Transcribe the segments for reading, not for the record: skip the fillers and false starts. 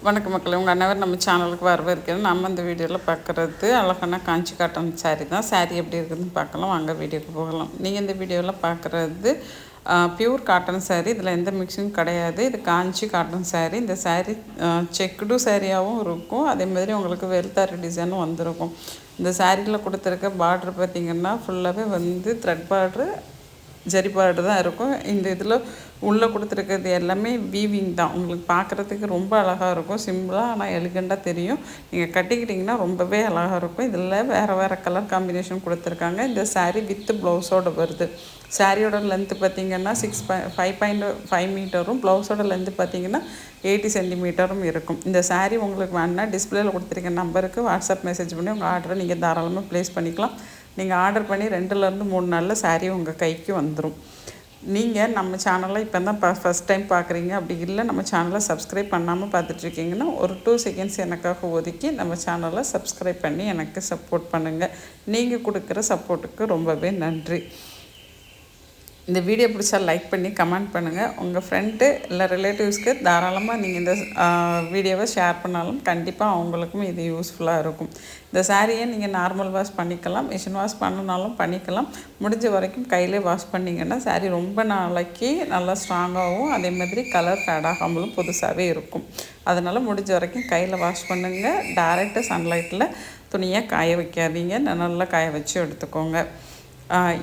வணக்கம் மக்களே, உங்கள் அனைவரும் நம்ம சேனலுக்கு வரவேற்கிறோம். நம்ம இந்த வீடியோவில் பார்க்குறது அழகான காஞ்சி காட்டன் சாரீ தான். சாரீ எப்படி இருக்குதுன்னு பார்க்கலாம், வாங்க வீடியோக்கு போகலாம். நீங்கள் இந்த வீடியோவில் பார்க்குறது பியூர் காட்டன் சாரீ. இதில் எந்த மிக்சிங்கும் கிடையாது. இது காஞ்சி காட்டன் சாரீ. இந்த சாரீ செக்குடு சாரியாகவும் இருக்கும், அதே மாதிரி உங்களுக்கு வெல்தாரி டிசைனும் வந்திருக்கும். இந்த சாரியில் கொடுத்துருக்க பார்ட்ரு பார்த்திங்கன்னா ஃபுல்லாகவே வந்து த்ரெட் பார்ட்ரு, ஜரி பார்டர் தான் இருக்கும். இந்த இதில் உள்ளே கொடுத்துருக்கிறது எல்லாமே வீவிங் தான். உங்களுக்கு பார்க்குறதுக்கு ரொம்ப அழகாக இருக்கும், சிம்பிளாக ஆனால் எலிகண்டாக தெரியும். நீங்கள் கட்டிக்கிட்டிங்கன்னா ரொம்பவே அழகாக இருக்கும். இதில் வேறு வேறு கலர் காம்பினேஷன் கொடுத்துருக்காங்க. இந்த சாரீ வித் ப்ளவுஸோடு வருது. சாரியோட லென்த்து பார்த்திங்கன்னா 5.5 மீட்டரும், ப்ளவுஸோட லென்த்து பார்த்திங்கன்னா 80 சென்டிமீட்டரும் இருக்கும். இந்த சாரீ உங்களுக்கு வேணுன்னா டிஸ்பிளேயில் கொடுத்துருக்க நம்பருக்கு வாட்ஸ்அப் மெசேஜ் பண்ணி உங்கள் ஆர்டரை நீங்கள் தாராளமாக ப்ளேஸ் பண்ணிக்கலாம். நீங்கள் ஆர்டர் பண்ணி 2லேருந்து 3 நாளில் சாரீ உங்கள் கைக்கு வந்துடும். நீங்கள் நம்ம சேனலை இப்போ தான் ஃபஸ்ட் டைம் பார்க்குறீங்க, அப்படி இல்லை நம்ம சேனலை சப்ஸ்கிரைப் பண்ணாமல் பார்த்துட்ருக்கீங்கன்னா ஒரு 2 செகண்ட்ஸ் எனக்காக ஒதுக்கி நம்ம சேனலை சப்ஸ்கிரைப் பண்ணி எனக்கு சப்போர்ட் பண்ணுங்கள். நீங்கள் கொடுக்குற சப்போர்ட்டுக்கு ரொம்பவே நன்றி. இந்த வீடியோ பிடிச்சா லைக் பண்ணி கமெண்ட் பண்ணுங்கள். உங்கள் ஃப்ரெண்டு இல்லை ரிலேட்டிவ்ஸ்க்கு தாராளமாக நீங்கள் இந்த வீடியோவை ஷேர் பண்ணாலும் கண்டிப்பாக அவங்களுக்கும் இது யூஸ்ஃபுல்லாக இருக்கும். இந்த சாரியை நீங்கள் நார்மல் வாஷ் பண்ணிக்கலாம், மிஷின் வாஷ் பண்ணனாலும் பண்ணிக்கலாம். முடிஞ்ச வரைக்கும் கையிலே வாஷ் பண்ணிங்கன்னா சாரீ ரொம்ப நாளைக்கு நல்லா ஸ்ட்ராங்காகவும் அதே மாதிரி கலர் ஃபேட் ஆகாமலும் புதுசாகவே இருக்கும். அதனால் முடிஞ்ச வரைக்கும் கையில் வாஷ் பண்ணுங்கள். டைரெக்டாக சன்லைட்டில் துணியை காய வைக்காதீங்க, நல்லா காய வச்சு எடுத்துக்கோங்க.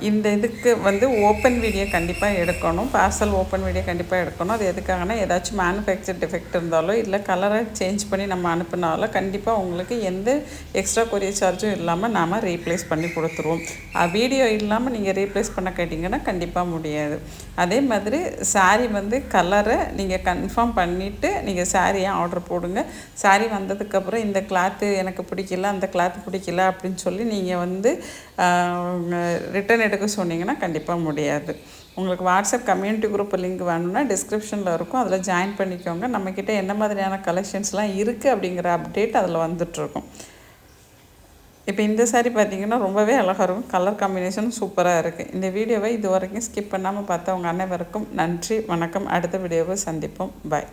இந்த இதுக்கு வந்து ஓப்பன் வீடியோ கண்டிப்பாக எடுக்கணும், பார்சல் ஓப்பன் வீடியோ கண்டிப்பாக எடுக்கணும். அது எதுக்காகனா ஏதாச்சும் மேனுஃபேக்சர் டிஃபெக்ட் இருந்தாலோ இல்லை கலரை சேஞ்ச் பண்ணி நம்ம அனுப்பினாலோ கண்டிப்பாக உங்களுக்கு எந்த எக்ஸ்ட்ரா கொரியர் சார்ஜும் இல்லாமல் நாம் ரீப்ளேஸ் பண்ணி கொடுத்துருவோம். வீடியோ இல்லாமல் நீங்கள் ரீப்ளேஸ் பண்ண கேட்டிங்கன்னா கண்டிப்பாக முடியாது. அதே மாதிரி சாரீ வந்து கலரை நீங்கள் கன்ஃபார்ம் பண்ணிவிட்டு நீங்கள் சாரியை ஆர்டர் போடுங்க. சாரீ வந்ததுக்கப்புறம் இந்த கிளாத்து எனக்கு பிடிக்கல, அந்த கிளாத்து பிடிக்கல அப்படின்னு சொல்லி நீங்கள் வந்து ரிட்டன் எடுக்க சொன்னீங்கன்னா கண்டிப்பாக முடியாது. உங்களுக்கு வாட்ஸ்அப் கம்யூனிட்டி குரூப் லிங்க் வேணும்னா டிஸ்கிரிப்ஷனில் இருக்கும், அதில் ஜாயின் பண்ணிக்கோங்க. நம்மக்கிட்ட என்ன மாதிரியான கலெக்ஷன்ஸ்லாம் இருக்குது அப்படிங்கிற அப்டேட் அதில் வந்துட்டுருக்கும். இப்போ இந்த சாரீ பார்த்திங்கன்னா ரொம்பவே அழகாக இருக்கும், கலர் காம்பினேஷன் சூப்பராக இருக்குது. இந்த வீடியோவை இது வரைக்கும் ஸ்கிப் பண்ணாமல் பார்த்தவங்க அனைவருக்கும் நன்றி, வணக்கம். அடுத்த வீடியோவை சந்திப்போம். பாய்.